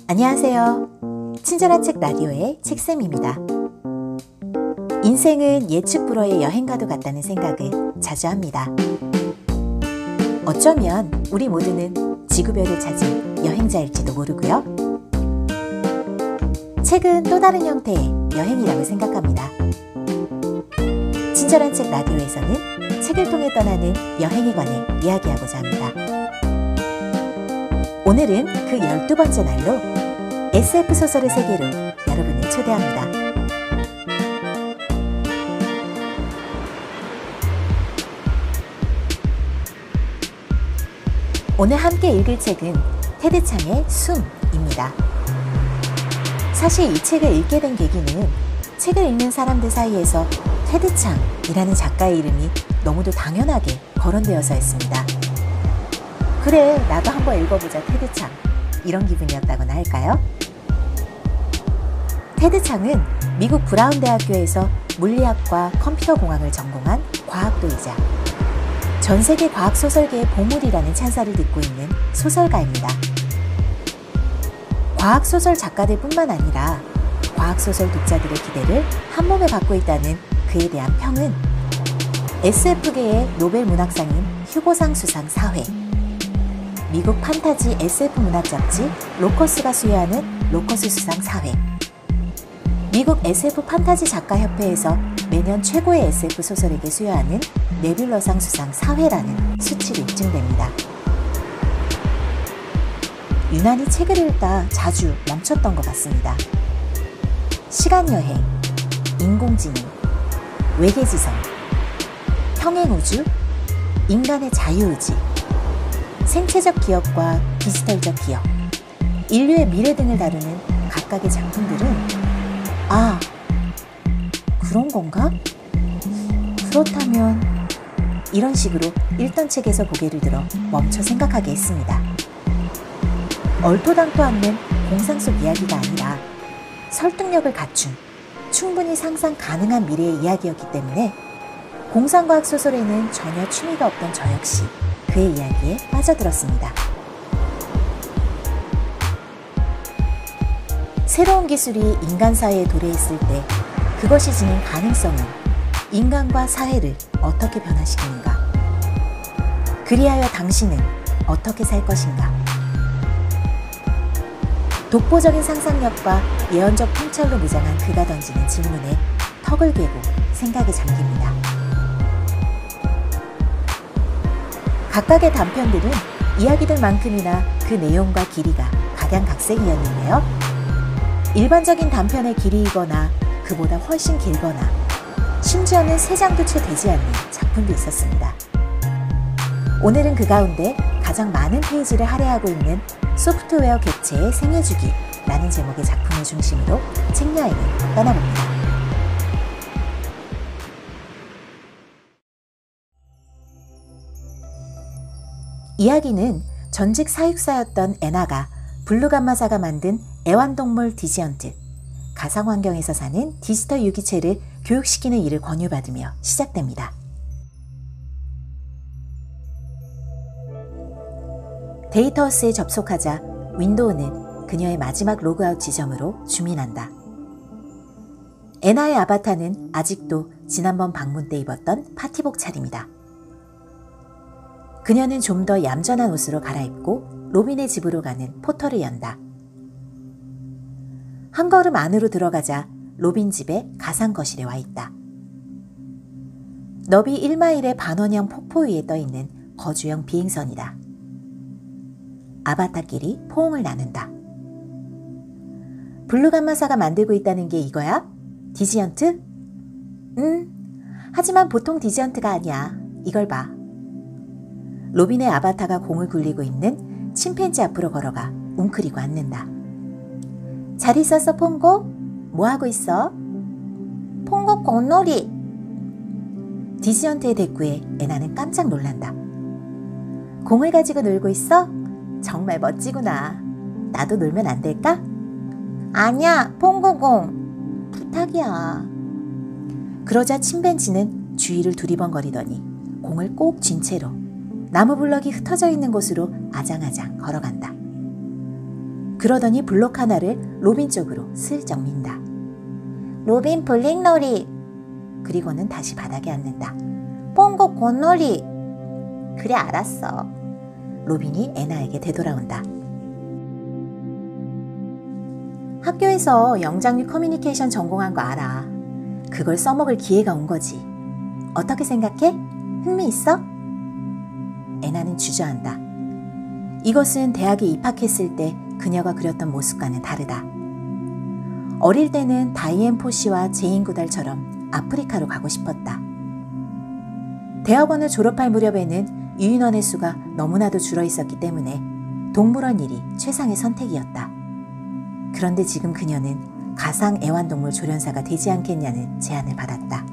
안녕하세요. 친절한 책 라디오의 책쌤입니다. 인생은 예측 불허의 여행과도 같다는 생각을 자주 합니다. 어쩌면 우리 모두는 지구별을 찾은 여행자일지도 모르고요. 책은 또 다른 형태의 여행이라고 생각합니다. 친절한 책 라디오에서는 책을 통해 떠나는 여행에 관해 이야기하고자 합니다. 오늘은 그 12번째 날로 SF 소설의 세계로 여러분을 초대합니다. 오늘 함께 읽을 책은 테드 창의 숨입니다. 사실 이 책을 읽게 된 계기는 책을 읽는 사람들 사이에서 테드 창이라는 작가의 이름이 너무도 당연하게 거론되어서였습니다. 그래, 나도 한번 읽어보자 테드 창, 이런 기분이었다고나 할까요? 테드 창은 미국 브라운 대학교에서 물리학과 컴퓨터공학을 전공한 과학도이자 전 세계 과학소설계의 보물이라는 찬사를 듣고 있는 소설가입니다. 과학소설 작가들 뿐만 아니라 과학소설 독자들의 기대를 한몸에 받고 있다는 그에 대한 평은 SF계의 노벨 문학상인 휴고상 수상 4회, 미국 판타지 SF 문학 잡지 로커스가 수여하는 로커스 수상 4회, 미국 SF 판타지 작가 협회에서 매년 최고의 SF 소설에게 수여하는 네뷸러상 수상 4회라는 수치로 입증됩니다. 유난히 책을 읽다 자주 멈췄던 것 같습니다. 시간여행, 인공지능, 외계지성, 평행우주, 인간의 자유의지, 생체적 기억과 디지털적 기억, 인류의 미래 등을 다루는 각각의 작품들은 아, 그런 건가? 그렇다면 이런 식으로 읽던 책에서 고개를 들어 멈춰 생각하게 했습니다. 얼토당토 않는 공상 속 이야기가 아니라 설득력을 갖춘 충분히 상상 가능한 미래의 이야기였기 때문에 공상과학 소설에는 전혀 취미가 없던 저 역시 그의 이야기에 빠져들었습니다. 새로운 기술이 인간 사회에 도래했을 때 그것이 지닌 가능성은 인간과 사회를 어떻게 변화시키는가? 그리하여 당신은 어떻게 살 것인가? 독보적인 상상력과 예언적 통찰로 무장한 그가 던지는 질문에 턱을 괴고 생각에 잠깁니다. 각각의 단편들은 이야기들만큼이나 그 내용과 길이가 각양각색이었는데요. 일반적인 단편의 길이이거나 그보다 훨씬 길거나 심지어는 3장도 채 되지 않는 작품도 있었습니다. 오늘은 그 가운데 가장 많은 페이지를 할애하고 있는 소프트웨어 객체의 생애주기라는 제목의 작품을 중심으로 책 여행을 떠나봅니다. 이야기는 전직 사육사였던 애나가 블루감마사가 만든 애완동물 디지언트, 가상환경에서 사는 디지털 유기체를 교육시키는 일을 권유받으며 시작됩니다. 데이터허스에 접속하자 윈도우는 그녀의 마지막 로그아웃 지점으로 줌인한다. 애나의 아바타는 아직도 지난번 방문 때 입었던 파티복 차림이다. 그녀는 좀 더 얌전한 옷으로 갈아입고 로빈의 집으로 가는 포털을 연다. 한 걸음 안으로 들어가자 로빈 집의 가상 거실에 와 있다. 너비 1마일의 반원형 폭포 위에 떠있는 거주형 비행선이다. 아바타끼리 포옹을 나눈다. 블루감마사가 만들고 있다는 게 이거야? 디지언트? 하지만 보통 디지언트가 아니야. 이걸 봐. 로빈의 아바타가 공을 굴리고 있는 침팬지 앞으로 걸어가 웅크리고 앉는다. 잘 있었어, 퐁고? 뭐하고 있어? 퐁고 공놀이! 디지언트의 대꾸에 애나는 깜짝 놀란다. 공을 가지고 놀고 있어? 정말 멋지구나. 나도 놀면 안 될까? 아니야, 퐁고공. 부탁이야. 그러자 침팬지는 주위를 두리번거리더니 공을 꼭 쥔 채로 나무 블럭이 흩어져 있는 곳으로 아장아장 걸어간다. 그러더니 블록 하나를 로빈 쪽으로 슬쩍 민다. 로빈 블랙놀이. 그리고는 다시 바닥에 앉는다. 뽕고 꽃놀이. 그래 알았어. 로빈이 애나에게 되돌아온다. 학교에서 영장류 커뮤니케이션 전공한 거 알아. 그걸 써먹을 기회가 온 거지. 어떻게 생각해? 흥미 있어? 애나는 주저한다. 이것은 대학에 입학했을 때 그녀가 그렸던 모습과는 다르다. 어릴 때는 다이앤 포시와 제인 구달처럼 아프리카로 가고 싶었다. 대학원을 졸업할 무렵에는 유인원의 수가 너무나도 줄어 있었기 때문에 동물원 일이 최상의 선택이었다. 그런데 지금 그녀는 가상 애완동물 조련사가 되지 않겠냐는 제안을 받았다.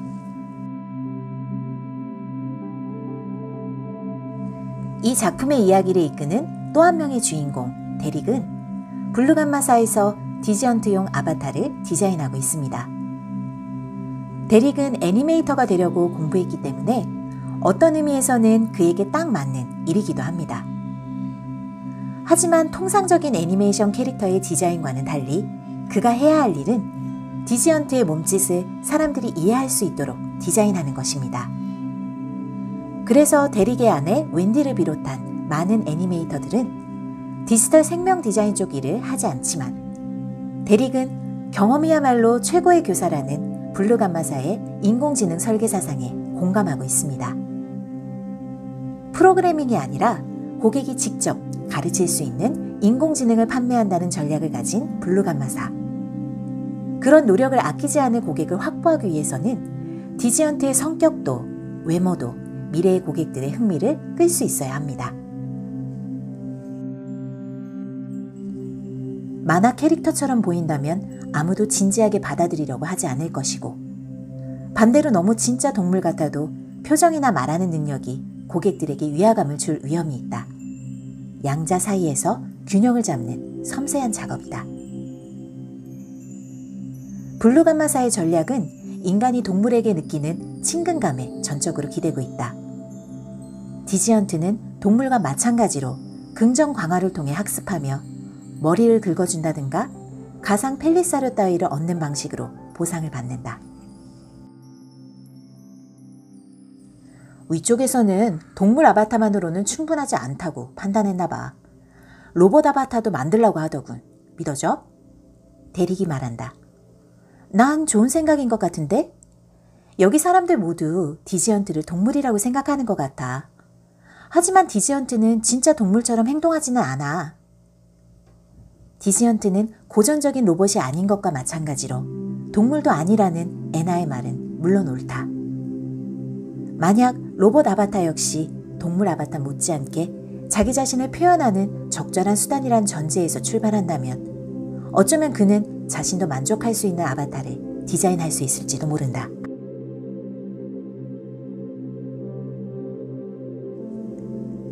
이 작품의 이야기를 이끄는 또 한 명의 주인공, 데릭은 블루감마사에서 디지언트용 아바타를 디자인하고 있습니다. 데릭은 애니메이터가 되려고 공부했기 때문에 어떤 의미에서는 그에게 딱 맞는 일이기도 합니다. 하지만 통상적인 애니메이션 캐릭터의 디자인과는 달리 그가 해야 할 일은 디지언트의 몸짓을 사람들이 이해할 수 있도록 디자인하는 것입니다. 그래서 데릭의 아내 웬디를 비롯한 많은 애니메이터들은 디지털 생명 디자인 쪽 일을 하지 않지만 데릭은 경험이야말로 최고의 교사라는 블루감마사의 인공지능 설계 사상에 공감하고 있습니다. 프로그래밍이 아니라 고객이 직접 가르칠 수 있는 인공지능을 판매한다는 전략을 가진 블루감마사. 그런 노력을 아끼지 않은 고객을 확보하기 위해서는 디지언트의 성격도 외모도 미래의 고객들의 흥미를 끌 수 있어야 합니다. 만화 캐릭터처럼 보인다면 아무도 진지하게 받아들이려고 하지 않을 것이고 반대로 너무 진짜 동물 같아도 표정이나 말하는 능력이 고객들에게 위화감을 줄 위험이 있다. 양자 사이에서 균형을 잡는 섬세한 작업이다. 블루감마사의 전략은 인간이 동물에게 느끼는 친근감에 전적으로 기대고 있다. 디지언트는 동물과 마찬가지로 긍정 강화를 통해 학습하며 머리를 긁어준다든가 가상 펠리사료 따위를 얻는 방식으로 보상을 받는다. 위쪽에서는 동물 아바타만으로는 충분하지 않다고 판단했나 봐. 로봇 아바타도 만들라고 하더군. 믿어져? 데릭이 말한다. 난 좋은 생각인 것 같은데? 여기 사람들 모두 디지언트를 동물이라고 생각하는 것 같아. 하지만 디지언트는 진짜 동물처럼 행동하지는 않아. 디지언트는 고전적인 로봇이 아닌 것과 마찬가지로 동물도 아니라는 애나의 말은 물론 옳다. 만약 로봇 아바타 역시 동물 아바타 못지않게 자기 자신을 표현하는 적절한 수단이란 전제에서 출발한다면 어쩌면 그는 자신도 만족할 수 있는 아바타를 디자인할 수 있을지도 모른다.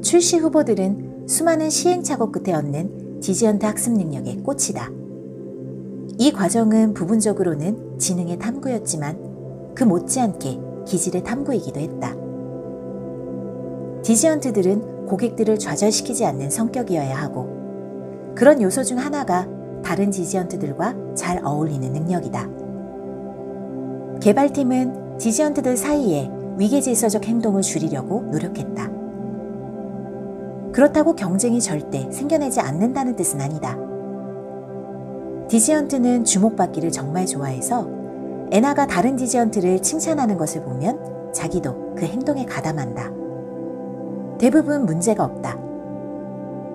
출시 후보들은 수많은 시행착오 끝에 얻는 디지언트 학습 능력의 꽃이다. 이 과정은 부분적으로는 지능의 탐구였지만 그 못지않게 기질의 탐구이기도 했다. 디지언트들은 고객들을 좌절시키지 않는 성격이어야 하고 그런 요소 중 하나가 다른 디지언트들과 잘 어울리는 능력이다. 개발팀은 디지언트들 사이에 위계질서적 행동을 줄이려고 노력했다. 그렇다고 경쟁이 절대 생겨나지 않는다는 뜻은 아니다. 디지언트는 주목받기를 정말 좋아해서 애나가 다른 디지언트를 칭찬하는 것을 보면 자기도 그 행동에 가담한다. 대부분 문제가 없다.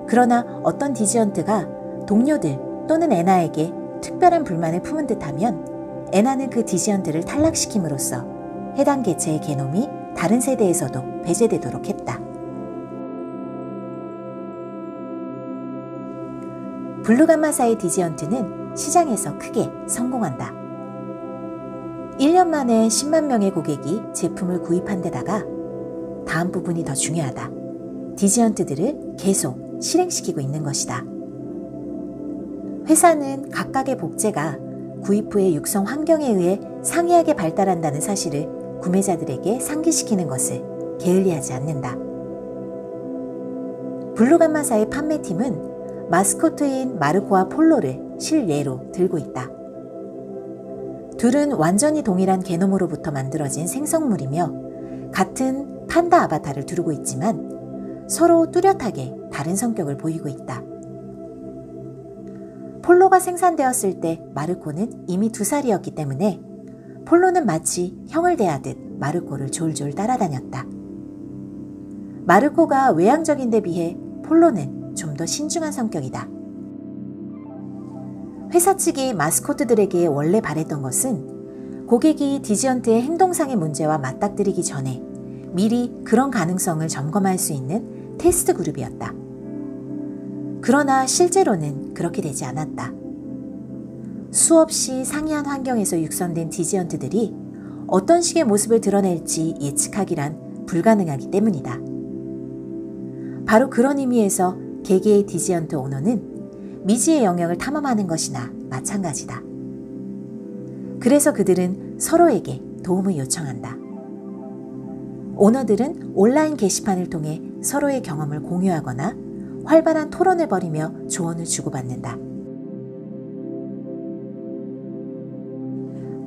그러나 어떤 디지언트가 동료들 또는 애나에게 특별한 불만을 품은 듯하면 애나는 그 디지언트를 탈락시킴으로써 해당 개체의 게놈이 다른 세대에서도 배제되도록 했다. 블루감마사의 디지언트는 시장에서 크게 성공한다. 1년 만에 10만 명의 고객이 제품을 구입한 데다가 다음 부분이 더 중요하다. 디지언트들을 계속 실행시키고 있는 것이다. 회사는 각각의 복제가 구입 후의 육성 환경에 의해 상이하게 발달한다는 사실을 구매자들에게 상기시키는 것을 게을리하지 않는다. 블루감마사의 판매팀은 마스코트인 마르코와 폴로를 실예로 들고 있다. 둘은 완전히 동일한 게놈으로부터 만들어진 생성물이며 같은 판다 아바타를 두르고 있지만 서로 뚜렷하게 다른 성격을 보이고 있다. 폴로가 생산되었을 때 마르코는 이미 2살이었기 때문에 폴로는 마치 형을 대하듯 마르코를 졸졸 따라다녔다. 마르코가 외향적인 데 비해 폴로는 좀 더 신중한 성격이다. 회사 측이 마스코트들에게 원래 바랬던 것은 고객이 디지언트의 행동상의 문제와 맞닥뜨리기 전에 미리 그런 가능성을 점검할 수 있는 테스트 그룹이었다. 그러나 실제로는 그렇게 되지 않았다. 수없이 상이한 환경에서 육선된 디지언트들이 어떤 식의 모습을 드러낼지 예측하기란 불가능하기 때문이다. 바로 그런 의미에서 개개의 디지언트 오너는 미지의 영역을 탐험하는 것이나 마찬가지다. 그래서 그들은 서로에게 도움을 요청한다. 오너들은 온라인 게시판을 통해 서로의 경험을 공유하거나 활발한 토론을 벌이며 조언을 주고받는다.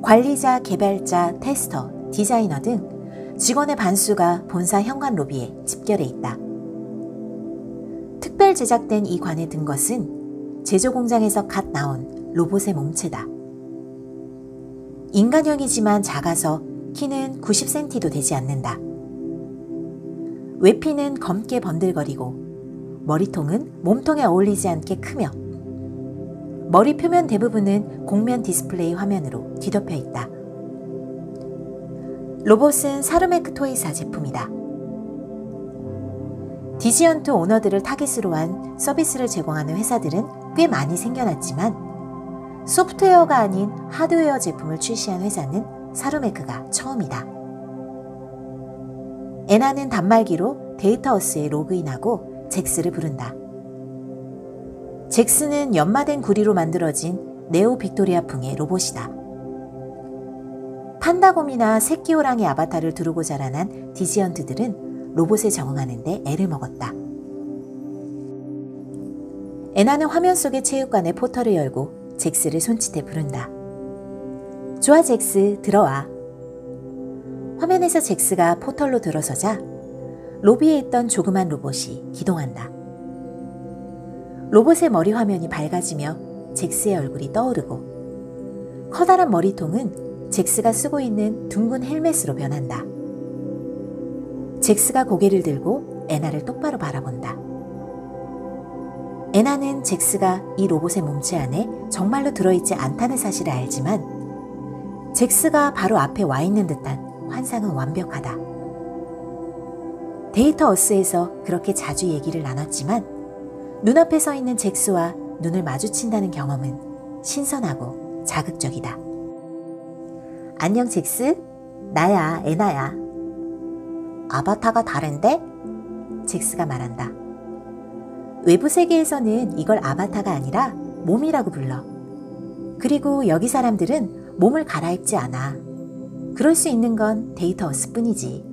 관리자, 개발자, 테스터, 디자이너 등 직원의 반수가 본사 현관 로비에 집결해 있다. 특별 제작된 이 관에 든 것은 제조 공장에서 갓 나온 로봇의 몸체다. 인간형이지만 작아서 키는 90cm도 되지 않는다. 외피는 검게 번들거리고 머리통은 몸통에 어울리지 않게 크며 머리 표면 대부분은 곡면 디스플레이 화면으로 뒤덮여 있다. 로봇은 사르메크 토이사 제품이다. 디지언트 오너들을 타깃으로 한 서비스를 제공하는 회사들은 꽤 많이 생겨났지만 소프트웨어가 아닌 하드웨어 제품을 출시한 회사는 사르메크가 처음이다. 애나는 단말기로 데이터허스에 로그인하고 잭스를 부른다. 잭스는 연마된 구리로 만들어진 네오 빅토리아풍의 로봇이다. 판다곰이나 새끼 호랑이 아바타를 두르고 자라난 디지언트들은 로봇에 적응하는 데 애를 먹었다. 애나는 화면 속의 체육관의 포털을 열고 잭스를 손짓해 부른다. 좋아 잭스, 들어와. 화면에서 잭스가 포털로 들어서자 로비에 있던 조그만 로봇이 기동한다. 로봇의 머리 화면이 밝아지며 잭스의 얼굴이 떠오르고 커다란 머리통은 잭스가 쓰고 있는 둥근 헬멧으로 변한다. 잭스가 고개를 들고 애나를 똑바로 바라본다. 애나는 잭스가 이 로봇의 몸체 안에 정말로 들어있지 않다는 사실을 알지만 잭스가 바로 앞에 와 있는 듯한 환상은 완벽하다. 데이터허스에서 그렇게 자주 얘기를 나눴지만 눈앞에 서 있는 잭스와 눈을 마주친다는 경험은 신선하고 자극적이다. 안녕 잭스, 나야 애나야. 아바타가 다른데? 잭스가 말한다. 외부 세계에서는 이걸 아바타가 아니라 몸이라고 불러. 그리고 여기 사람들은 몸을 갈아입지 않아. 그럴 수 있는 건 데이터허스 뿐이지.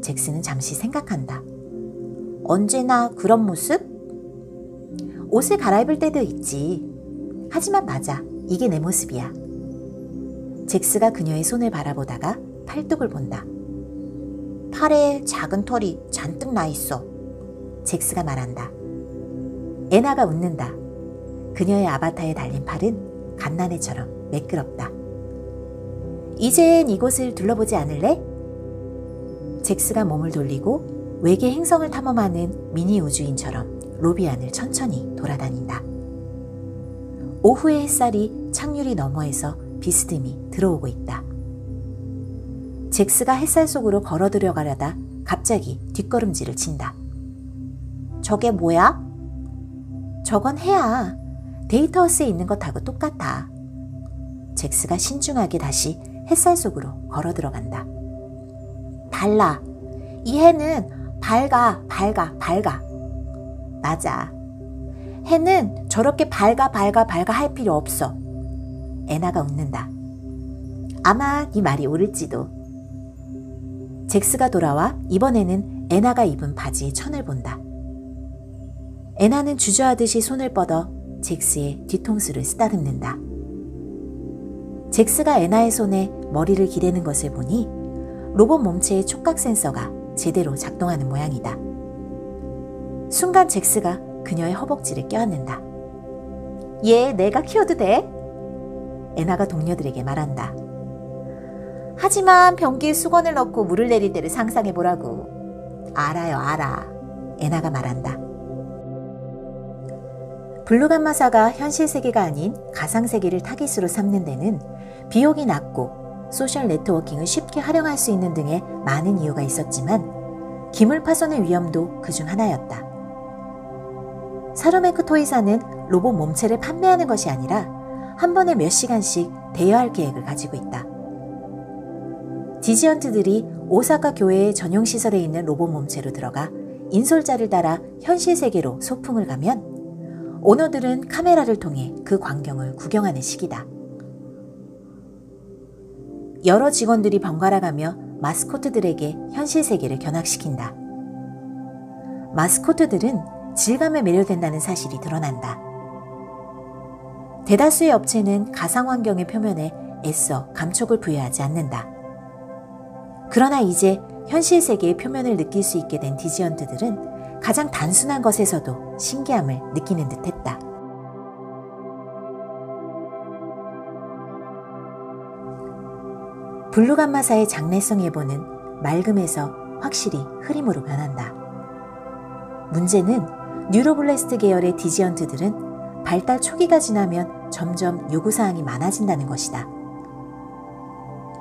잭스는 잠시 생각한다. 언제나 그런 모습? 옷을 갈아입을 때도 있지. 하지만 맞아. 이게 내 모습이야. 잭스가 그녀의 손을 바라보다가 팔뚝을 본다. 팔에 작은 털이 잔뜩 나 있어. 잭스가 말한다. 애나가 웃는다. 그녀의 아바타에 달린 팔은 갓난애처럼 매끄럽다. 이젠 이곳을 둘러보지 않을래? 잭스가 몸을 돌리고 외계 행성을 탐험하는 미니 우주인처럼 로비 안을 천천히 돌아다닌다. 오후의 햇살이 창유리 너머에서 비스듬히 들어오고 있다. 잭스가 햇살 속으로 걸어 들어가려다 갑자기 뒷걸음질을 친다. 저게 뭐야? 저건 해야. 데이터허스에 있는 것하고 똑같아. 잭스가 신중하게 다시 햇살 속으로 걸어 들어간다. 달라. 이 해는 밝아. 맞아. 해는 저렇게 밝아 할 필요 없어. 애나가 웃는다. 아마 네 말이 옳을지도. 잭스가 돌아와 이번에는 애나가 입은 바지의 천을 본다. 애나는 주저하듯이 손을 뻗어 잭스의 뒤통수를 쓰다듬는다. 잭스가 애나의 손에 머리를 기대는 것을 보니 로봇 몸체의 촉각 센서가 제대로 작동하는 모양이다. 순간 잭스가 그녀의 허벅지를 껴안는다. 얘 내가 키워도 돼? 애나가 동료들에게 말한다. 하지만 변기에 수건을 넣고 물을 내릴 때를 상상해보라고. 알아요, 알아. 애나가 말한다. 블루감마사가 현실 세계가 아닌 가상 세계를 타깃으로 삼는 데는 비용이 낮고 소셜 네트워킹을 쉽게 활용할 수 있는 등의 많은 이유가 있었지만 기물 파손의 위험도 그중 하나였다. 사루메크 토이사는 로봇 몸체를 판매하는 것이 아니라 한 번에 몇 시간씩 대여할 계획을 가지고 있다. 디지언트들이 오사카 교외의 전용 시설에 있는 로봇 몸체로 들어가 인솔자를 따라 현실 세계로 소풍을 가면 오너들은 카메라를 통해 그 광경을 구경하는 시기다. 여러 직원들이 번갈아가며 마스코트들에게 현실 세계를 견학시킨다. 마스코트들은 질감에 매료된다는 사실이 드러난다. 대다수의 업체는 가상 환경의 표면에 애써 감촉을 부여하지 않는다. 그러나 이제 현실 세계의 표면을 느낄 수 있게 된 디지언트들은 가장 단순한 것에서도 신기함을 느끼는 듯했다. 블루감마사의 장래성 예보는 맑음에서 확실히 흐림으로 변한다. 문제는 뉴로블래스트 계열의 디지언트들은 발달 초기가 지나면 점점 요구사항이 많아진다는 것이다.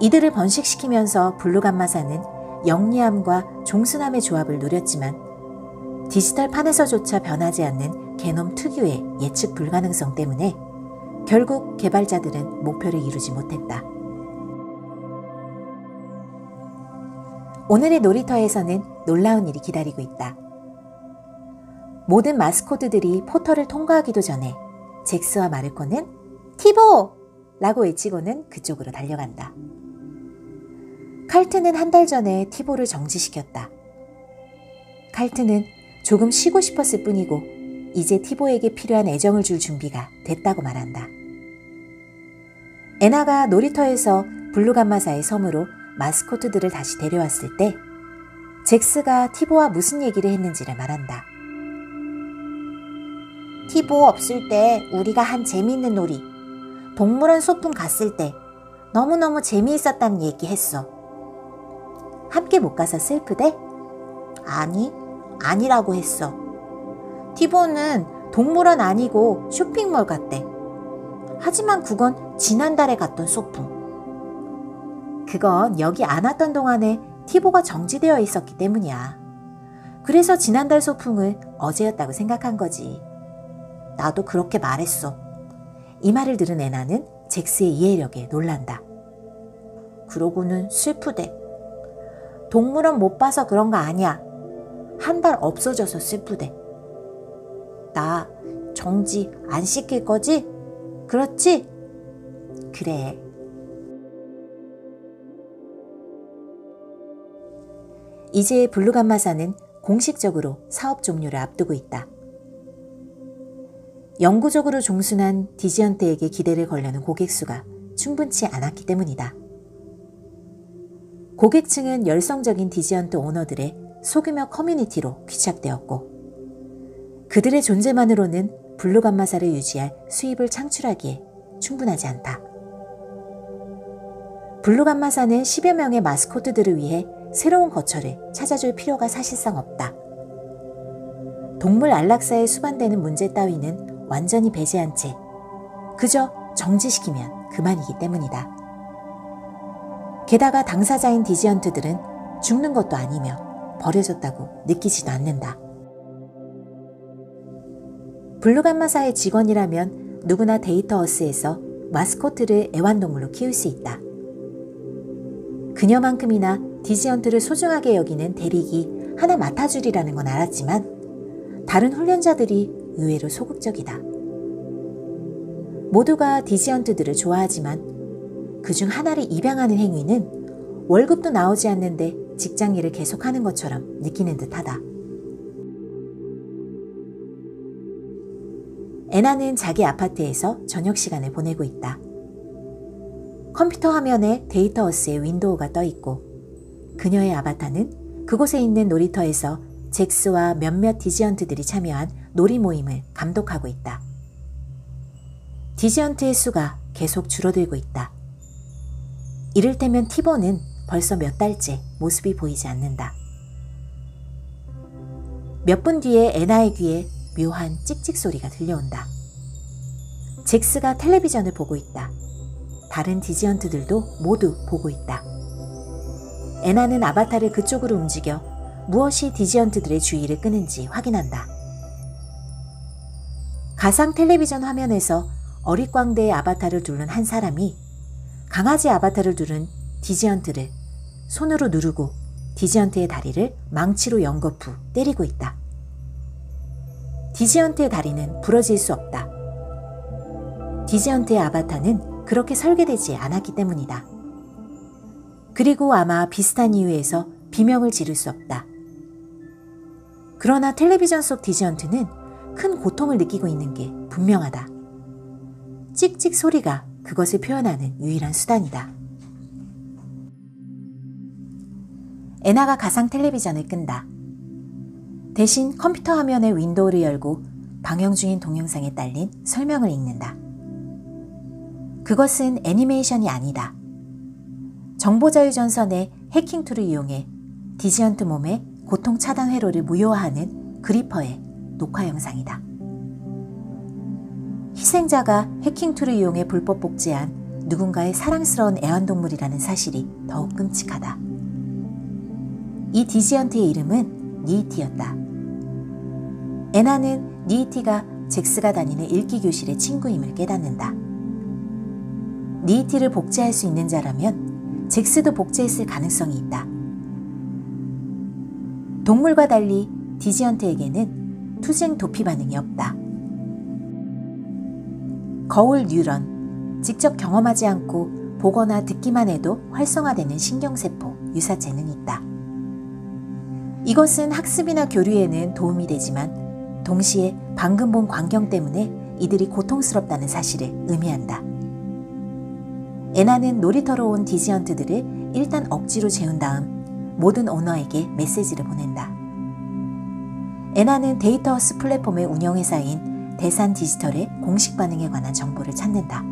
이들을 번식시키면서 블루감마사는 영리함과 종순함의 조합을 누렸지만 디지털판에서조차 변하지 않는 게놈 특유의 예측 불가능성 때문에 결국 개발자들은 목표를 이루지 못했다. 오늘의 놀이터에서는 놀라운 일이 기다리고 있다. 모든 마스코트들이 포털을 통과하기도 전에 잭스와 마르코는 티보! 라고 외치고는 그쪽으로 달려간다. 칼트는 한 달 전에 티보를 정지시켰다. 칼트는 조금 쉬고 싶었을 뿐이고 이제 티보에게 필요한 애정을 줄 준비가 됐다고 말한다. 애나가 놀이터에서 블루감마사의 섬으로 마스코트들을 다시 데려왔을 때 잭스가 티보와 무슨 얘기를 했는지를 말한다. 티보 없을 때 우리가 한 재미있는 놀이, 동물원 소풍 갔을 때 너무너무 재미있었다는 얘기 했어. 함께 못 가서 슬프대? 아니라고 했어. 티보는 동물원 아니고 쇼핑몰 갔대. 하지만 그건 지난달에 갔던 소풍. 그건 여기 안 왔던 동안에 티보가 정지되어 있었기 때문이야. 그래서 지난달 소풍을 어제였다고 생각한 거지. 나도 그렇게 말했어. 이 말을 들은 애나는 잭스의 이해력에 놀란다. 그러고는 슬프대. 동물원 못 봐서 그런 거 아니야. 한 달 없어져서 슬프대. 나 정지 안 시킬 거지? 그렇지? 그래. 이제 블루감마사는 공식적으로 사업 종료를 앞두고 있다. 영구적으로 종순한 디지언트에게 기대를 걸려는 고객 수가 충분치 않았기 때문이다. 고객층은 열성적인 디지언트 오너들의 소규모 커뮤니티로 귀착되었고 그들의 존재만으로는 블루감마사를 유지할 수입을 창출하기에 충분하지 않다. 블루감마사는 10여 명의 마스코트들을 위해 새로운 거처를 찾아줄 필요가 사실상 없다. 동물 안락사에 수반되는 문제 따위는 완전히 배제한 채 그저 정지시키면 그만이기 때문이다. 게다가 당사자인 디지언트들은 죽는 것도 아니며 버려졌다고 느끼지도 않는다. 블루감마사의 직원이라면 누구나 데이터허스에서 마스코트를 애완동물로 키울 수 있다. 그녀만큼이나 디지언트를 소중하게 여기는 대리기 하나 맡아주리라는 건 알았지만 다른 훈련자들이 의외로 소극적이다. 모두가 디지언트들을 좋아하지만 그중 하나를 입양하는 행위는 월급도 나오지 않는데 직장 일을 계속하는 것처럼 느끼는 듯하다. 애나는 자기 아파트에서 저녁 시간을 보내고 있다. 컴퓨터 화면에 데이터허스의 윈도우가 떠 있고 그녀의 아바타는 그곳에 있는 놀이터에서 잭스와 몇몇 디지언트들이 참여한 놀이 모임을 감독하고 있다. 디지언트의 수가 계속 줄어들고 있다. 이를테면 티보는 벌써 몇 달째 모습이 보이지 않는다. 몇 분 뒤에 애나의 귀에 묘한 찍찍 소리가 들려온다. 잭스가 텔레비전을 보고 있다. 다른 디지언트들도 모두 보고 있다. 애나는 아바타를 그쪽으로 움직여 무엇이 디지언트들의 주의를 끄는지 확인한다. 가상 텔레비전 화면에서 어릿광대의 아바타를 두른 한 사람이 강아지 아바타를 두른 디지언트를 손으로 누르고 디지언트의 다리를 망치로 연거푸 때리고 있다. 디지언트의 다리는 부러질 수 없다. 디지언트의 아바타는 그렇게 설계되지 않았기 때문이다. 그리고 아마 비슷한 이유에서 비명을 지를 수 없다. 그러나 텔레비전 속 디지언트는 큰 고통을 느끼고 있는 게 분명하다. 찍찍 소리가 그것을 표현하는 유일한 수단이다. 애나가 가상 텔레비전을 끈다. 대신 컴퓨터 화면의 윈도우를 열고 방영 중인 동영상에 딸린 설명을 읽는다. 그것은 애니메이션이 아니다. 정보자유전선의 해킹 툴을 이용해 디지언트 몸의 고통 차단 회로를 무효화하는 그리퍼의 녹화 영상이다. 희생자가 해킹 툴을 이용해 불법 복제한 누군가의 사랑스러운 애완동물이라는 사실이 더욱 끔찍하다. 이 디지언트의 이름은 니이티였다. 애나는 니이티가 잭스가 다니는 읽기 교실의 친구임을 깨닫는다. 니이티를 복제할 수 있는 자라면 잭스도 복제했을 가능성이 있다. 동물과 달리 디지언트에게는 투쟁 도피 반응이 없다. 거울 뉴런, 직접 경험하지 않고 보거나 듣기만 해도 활성화되는 신경세포, 유사체는 있다. 이것은 학습이나 교류에는 도움이 되지만 동시에 방금 본 광경 때문에 이들이 고통스럽다는 사실을 의미한다. 애나는 놀이터로 온 디지언트들을 일단 억지로 재운 다음 모든 오너에게 메시지를 보낸다. 애나는 데이터허스 플랫폼의 운영회사인 대산 디지털의 공식 반응에 관한 정보를 찾는다.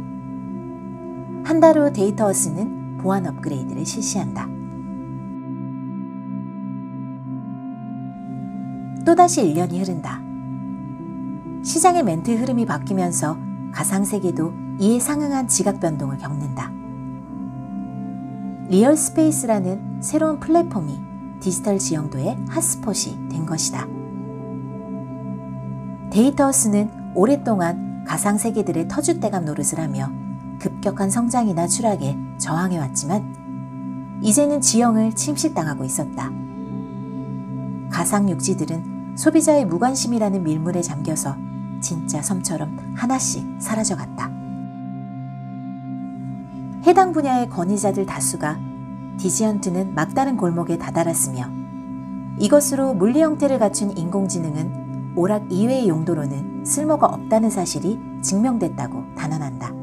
한 달 후 데이터허스는 보안 업그레이드를 실시한다. 또다시 1년이 흐른다. 시장의 멘트 흐름이 바뀌면서 가상세계도 이에 상응한 지각 변동을 겪는다. 리얼스페이스라는 새로운 플랫폼이 디지털 지형도의 핫스폿이 된 것이다. 데이터허스는 오랫동안 가상세계들의 터줏대감 노릇을 하며 급격한 성장이나 추락에 저항해왔지만 이제는 지형을 침식당하고 있었다. 가상 육지들은 소비자의 무관심이라는 밀물에 잠겨서 진짜 섬처럼 하나씩 사라져갔다. 해당 분야의 권위자들 다수가 디지언트는 막다른 골목에 다다랐으며 이것으로 물리 형태를 갖춘 인공지능은 오락 이외의 용도로는 쓸모가 없다는 사실이 증명됐다고 단언한다.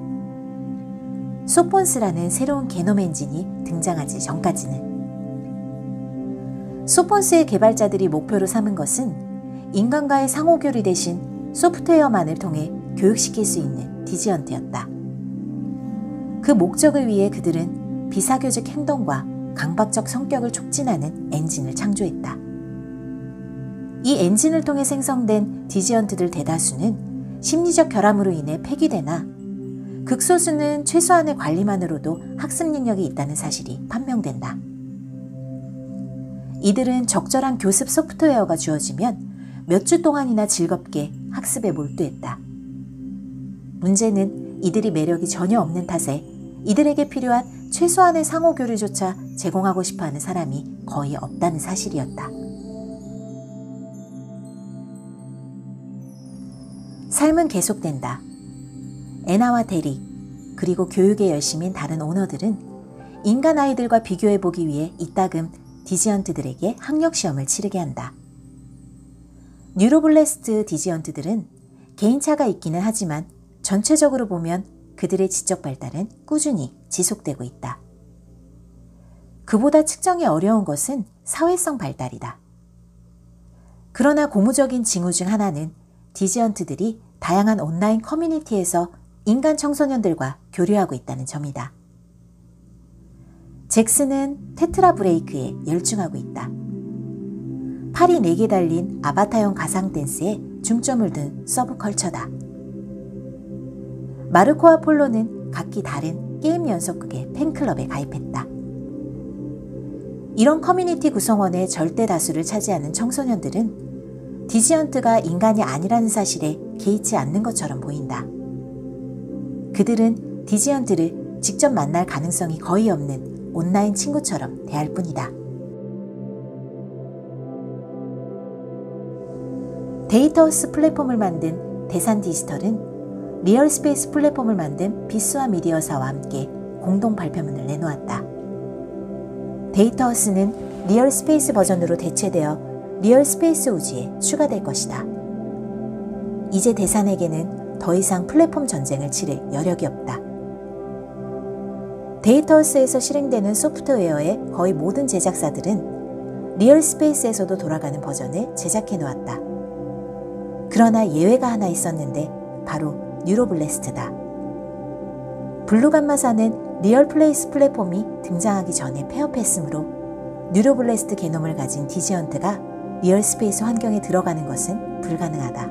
소폰스라는 새로운 게놈 엔진이 등장하기 전까지는. 소폰스의 개발자들이 목표로 삼은 것은 인간과의 상호교류 대신 소프트웨어만을 통해 교육시킬 수 있는 디지언트였다. 그 목적을 위해 그들은 비사교적 행동과 강박적 성격을 촉진하는 엔진을 창조했다. 이 엔진을 통해 생성된 디지언트들 대다수는 심리적 결함으로 인해 폐기되나 극소수는 최소한의 관리만으로도 학습 능력이 있다는 사실이 판명된다. 이들은 적절한 교습 소프트웨어가 주어지면 몇 주 동안이나 즐겁게 학습에 몰두했다. 문제는 이들이 매력이 전혀 없는 탓에 이들에게 필요한 최소한의 상호교류조차 제공하고 싶어하는 사람이 거의 없다는 사실이었다. 삶은 계속된다. 애나와 대리, 그리고 교육에 열심인 다른 오너들은 인간 아이들과 비교해보기 위해 이따금 디지언트들에게 학력시험을 치르게 한다. 뉴로블레스트 디지언트들은 개인차가 있기는 하지만 전체적으로 보면 그들의 지적 발달은 꾸준히 지속되고 있다. 그보다 측정이 어려운 것은 사회성 발달이다. 그러나 고무적인 징후 중 하나는 디지언트들이 다양한 온라인 커뮤니티에서 인간 청소년들과 교류하고 있다는 점이다. 잭스는 테트라 브레이크에 열중하고 있다. 팔이 4개 달린 아바타형 가상 댄스에 중점을 둔 서브컬처다. 마르코와 폴로는 각기 다른 게임 연속극의 팬클럽에 가입했다. 이런 커뮤니티 구성원의 절대 다수를 차지하는 청소년들은 디지언트가 인간이 아니라는 사실에 개의치 않는 것처럼 보인다. 그들은 디지언트를 직접 만날 가능성이 거의 없는 온라인 친구처럼 대할 뿐이다. 데이터하우스 플랫폼을 만든 대산 디지털은 리얼스페이스 플랫폼을 만든 비스와 미디어사와 함께 공동 발표문을 내놓았다. 데이터하우스는 리얼스페이스 버전으로 대체되어 리얼스페이스 우주에 추가될 것이다. 이제 대산에게는 더 이상 플랫폼 전쟁을 치를 여력이 없다. 데이터하우스에서 실행되는 소프트웨어의 거의 모든 제작사들은 리얼스페이스에서도 돌아가는 버전을 제작해 놓았다. 그러나 예외가 하나 있었는데 바로 뉴로블래스트다. 블루감마사는 리얼플레이스 플랫폼이 등장하기 전에 폐업했으므로 뉴로블래스트 게놈을 가진 디지언트가 리얼스페이스 환경에 들어가는 것은 불가능하다.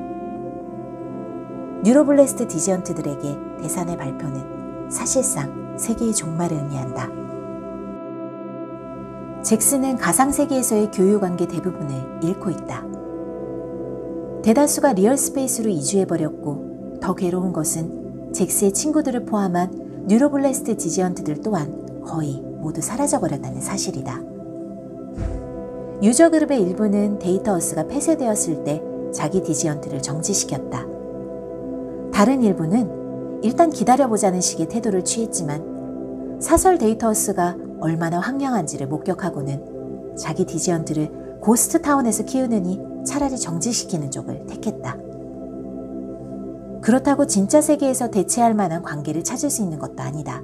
뉴로블래스트 디지언트들에게 대산의 발표는 사실상 세계의 종말을 의미한다. 잭스는 가상세계에서의 교류관계 대부분을 잃고 있다. 대다수가 리얼스페이스로 이주해버렸고 더 괴로운 것은 잭스의 친구들을 포함한 뉴로블래스트 디지언트들 또한 거의 모두 사라져버렸다는 사실이다. 유저 그룹의 일부는 데이터하우스가 폐쇄되었을 때 자기 디지언트를 정지시켰다. 다른 일부는 일단 기다려보자는 식의 태도를 취했지만 사설 데이터하우스가 얼마나 황량한지를 목격하고는 자기 디지언트를 고스트타운에서 키우느니 차라리 정지시키는 쪽을 택했다. 그렇다고 진짜 세계에서 대체할 만한 관계를 찾을 수 있는 것도 아니다.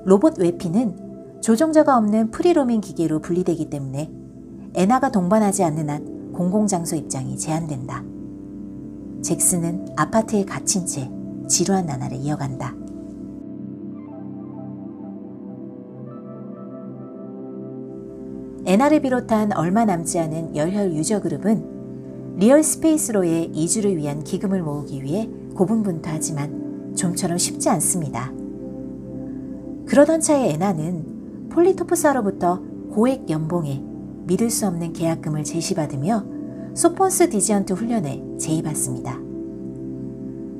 로봇 웨피는 조종자가 없는 프리로밍 기계로 분리되기 때문에 애나가 동반하지 않는 한 공공장소 입장이 제한된다. 잭스는 아파트에 갇힌 채 지루한 나날을 이어간다. 애나를 비롯한 얼마 남지 않은 열혈 유저 그룹은 리얼스페이스로의 이주를 위한 기금을 모으기 위해 고분분투하지만 좀처럼 쉽지 않습니다. 그러던 차에 애나는 폴리토프사로부터 고액 연봉에 믿을 수 없는 계약금을 제시받으며 소폰스 디지언트 훈련에 제의받습니다.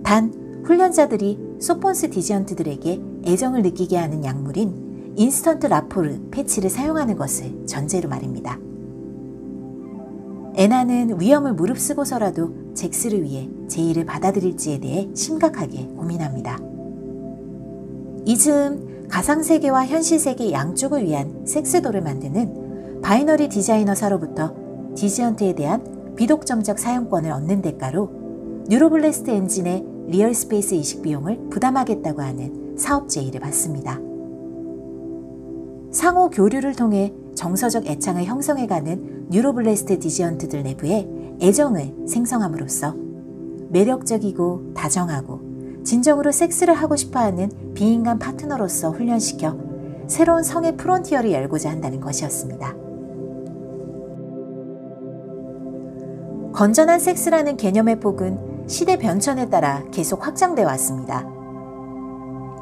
단 훈련자들이 소폰스 디지언트들에게 애정을 느끼게 하는 약물인 인스턴트 라포르 패치를 사용하는 것을 전제로 말입니다. 애나는 위험을 무릅쓰고서라도 잭스를 위해 제의를 받아들일지에 대해 심각하게 고민합니다. 이 즈음 가상세계와 현실세계 양쪽을 위한 섹스도를 만드는 바이너리 디자이너사로부터 디지언트에 대한 비독점적 사용권을 얻는 대가로 뉴로블래스트 엔진의 리얼스페이스 이식 비용을 부담하겠다고 하는 사업 제의를 받습니다. 상호 교류를 통해 정서적 애착을 형성해가는 뉴로블래스트 디지언트들 내부에 애정을 생성함으로써 매력적이고 다정하고 진정으로 섹스를 하고 싶어하는 비인간 파트너로서 훈련시켜 새로운 성의 프론티어를 열고자 한다는 것이었습니다. 건전한 섹스라는 개념의 폭은 시대 변천에 따라 계속 확장돼 왔습니다.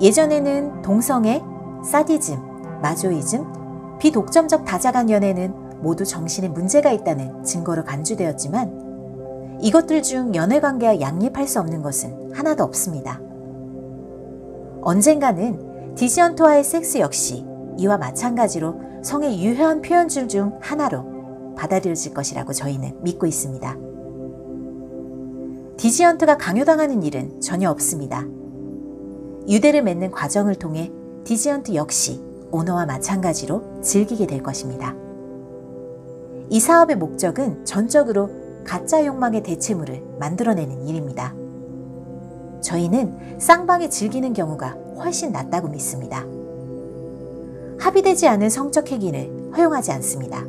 예전에는 동성애, 사디즘, 마조이즘, 비독점적 다자간 연애는 모두 정신에 문제가 있다는 증거로 간주되었지만 이것들 중 연애관계와 양립할 수 없는 것은 하나도 없습니다. 언젠가는 디지언트와의 섹스 역시 이와 마찬가지로 성의 유효한 표현줄 중 하나로 받아들여질 것이라고 저희는 믿고 있습니다. 디지언트가 강요당하는 일은 전혀 없습니다. 유대를 맺는 과정을 통해 디지언트 역시 오너와 마찬가지로 즐기게 될 것입니다. 이 사업의 목적은 전적으로 가짜 욕망의 대체물을 만들어내는 일입니다. 저희는 쌍방이 즐기는 경우가 훨씬 낫다고 믿습니다. 합의되지 않은 성적 행위를 허용하지 않습니다.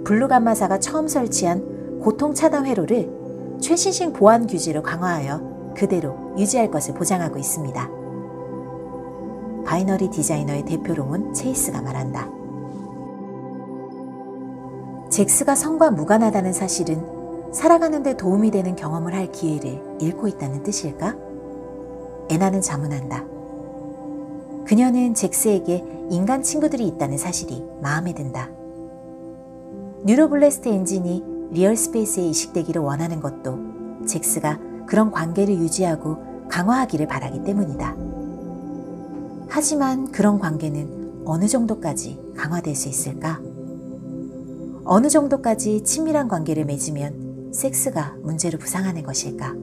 블루감마사가 처음 설치한 고통 차단 회로를 최신식 보안 규제로 강화하여 그대로 유지할 것을 보장하고 있습니다. 바이너리 디자이너의 대표로운 체이스가 말한다. 잭스가 성과 무관하다는 사실은 살아가는 데 도움이 되는 경험을 할 기회를 잃고 있다는 뜻일까? 애나는 자문한다. 그녀는 잭스에게 인간 친구들이 있다는 사실이 마음에 든다. 뉴로블래스트 엔진이 리얼스페이스에 이식되기를 원하는 것도 잭스가 그런 관계를 유지하고 강화하기를 바라기 때문이다. 하지만 그런 관계는 어느 정도까지 강화될 수 있을까? 어느 정도까지 친밀한 관계를 맺으면 섹스가 문제로 부상하는 것일까?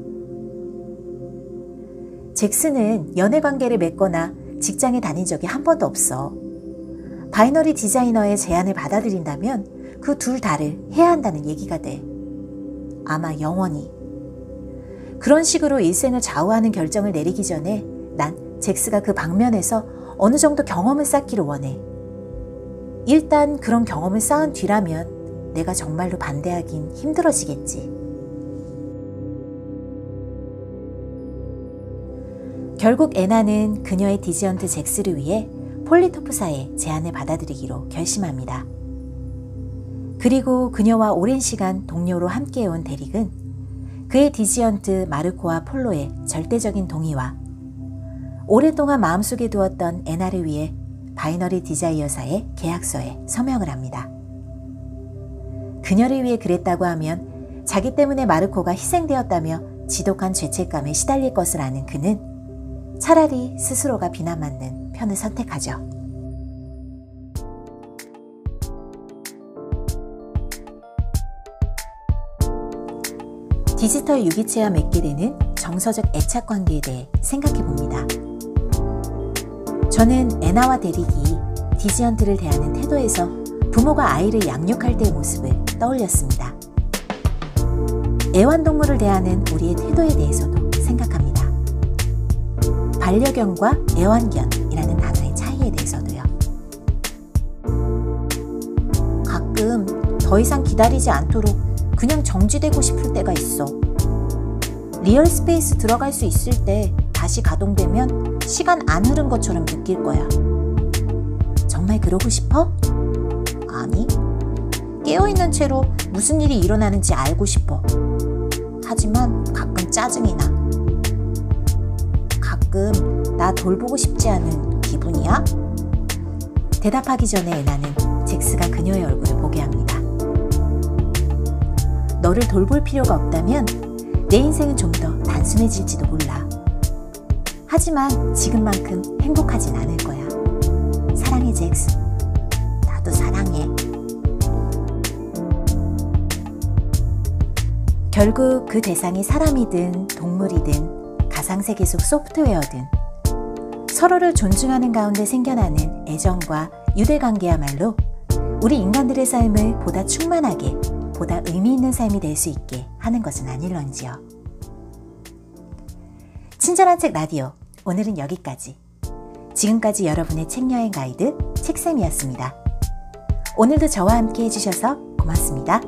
잭스는 연애관계를 맺거나 직장에 다닌 적이 한 번도 없어. 바이너리 디자이너의 제안을 받아들인다면 그 둘 다를 해야 한다는 얘기가 돼. 아마 영원히. 그런 식으로 일생을 좌우하는 결정을 내리기 전에 난 잭스가 그 방면에서 어느 정도 경험을 쌓기를 원해. 일단 그런 경험을 쌓은 뒤라면 내가 정말로 반대하긴 힘들어지겠지. 결국 애나는 그녀의 디지언트 잭스를 위해 폴리토프사의 제안을 받아들이기로 결심합니다. 그리고 그녀와 오랜 시간 동료로 함께해온 데릭은 그의 디지언트 마르코와 폴로의 절대적인 동의와 오랫동안 마음속에 두었던 애나를 위해 바이너리 디자이어사의 계약서에 서명을 합니다. 그녀를 위해 그랬다고 하면 자기 때문에 마르코가 희생되었다며 지독한 죄책감에 시달릴 것을 아는 그는 차라리 스스로가 비난받는 편을 선택하죠. 디지털 유기체와 맺게 되는 정서적 애착 관계에 대해 생각해 봅니다. 저는 애나와 데릭이 디지언트를 대하는 태도에서 부모가 아이를 양육할 때의 모습을 떠올렸습니다. 애완동물을 대하는 우리의 태도에 대해서도 생각합니다. 반려견과 애완견이라는 단어의 차이에 대해서도요. 가끔 더 이상 기다리지 않도록 그냥 정지되고 싶을 때가 있어. 리얼스페이스 들어갈 수 있을 때 다시 가동되면 시간 안 흐른 것처럼 느낄 거야. 정말 그러고 싶어? 아니, 깨어있는 채로 무슨 일이 일어나는지 알고 싶어. 하지만 가끔 짜증이 나. 가끔 나 돌보고 싶지 않은 기분이야? 대답하기 전에 애나는 잭스가 그녀의 얼굴을 보게 합니다. 너를 돌볼 필요가 없다면 내 인생은 좀 더 단순해질지도 몰라. 하지만 지금만큼 행복하진 않을 거야. 사랑해, 잭스. 나도 사랑해. 결국 그 대상이 사람이든 동물이든 가상세계 속 소프트웨어든 서로를 존중하는 가운데 생겨나는 애정과 유대관계야말로 우리 인간들의 삶을 보다 충만하게, 보다 의미 있는 삶이 될 수 있게 하는 것은 아닐런지요. 친절한 책 라디오, 오늘은 여기까지. 지금까지 여러분의 책여행 가이드 책쌤이었습니다. 오늘도 저와 함께 해주셔서 고맙습니다.